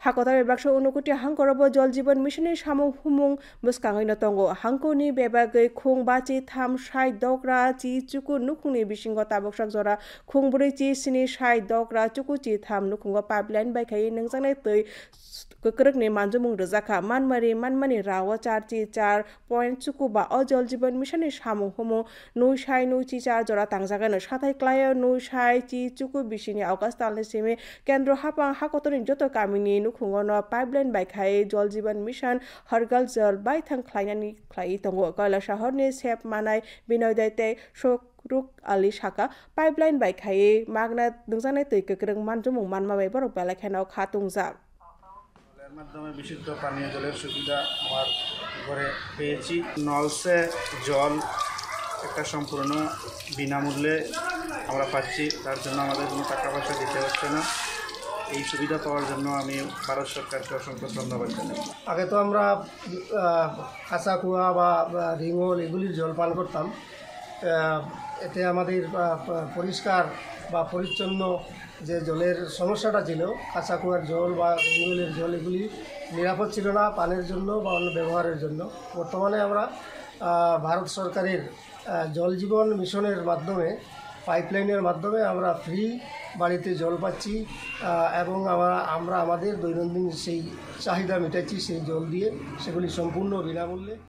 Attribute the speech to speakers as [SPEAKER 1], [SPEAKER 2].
[SPEAKER 1] Hakotar bakso unukuti hangkorobo jol jiban missionary samung humung buskangai na tongo hangkoni bebagai khung bachi tham shai dogra chi chuku nukungni bisingo taboksak jora khung buri chi sini shai dogra chuku chi tham nukungo pipeline bai khai nangjangnai tui kokrokni manjumung rojaka manmani rawa 4.4 chuku ba o jol jiban missionary samung humung nui shai nui chi 4 jora tangjagano sathai klaio nui shai chi chuku bisini aukas talni simi kendro hapang hakotorin joto kamini nukungo no pipeline bai khai jol jiban mission hargal jal bai thang khlainani khlai tongo Kaila shahorni sep manai binoy tei Ruk Ali Shaka pipeline bai khai magna dungjanai tui kokrong manjumung manma bai borok belai kheno khatungjak
[SPEAKER 2] এর মাধ্যমে বিশুদ্ধ পানীয় জলের সুবিধা আমার ঘরে পেয়েছি নলসে জল একটা সম্পূর্ণ বিনামূল্যে আমরা পাচ্ছি তার জন্য আমাদের কোনো টাকা পয়সা দিতে হচ্ছে না এই সুবিধা পাওয়ার জন্য আমি ভারত সরকারকে অসংখ্য ধন্যবাদ জানাই
[SPEAKER 3] আগে তো আমরা কাঁচা কুয়া বা রিঙল এগুলির জল পান করতাম এতে আমাদের পরিষ্কার বা পরিচ্ছন্ন যে জলের সমস্যাটা ছিল কাঁচা কুয়ার জল বা রিঙলের জল এগুলি নিরাপদ ছিল না পানের জন্য বা অন্য ব্যবহারের জন্য বর্তমানে আমরা ভারত সরকারের জল জীবন মিশনের মাধ্যমে পাইপলাইনের মাধ্যমে আমরা ফ্রি বাড়িতে জল পাচ্ছি এবং আমরা আমাদের দৈনন্দিন সেই চাহিদা মেটাচ্ছি সেই জল দিয়ে সেগুলি সম্পূর্ণ বিনামূল্যে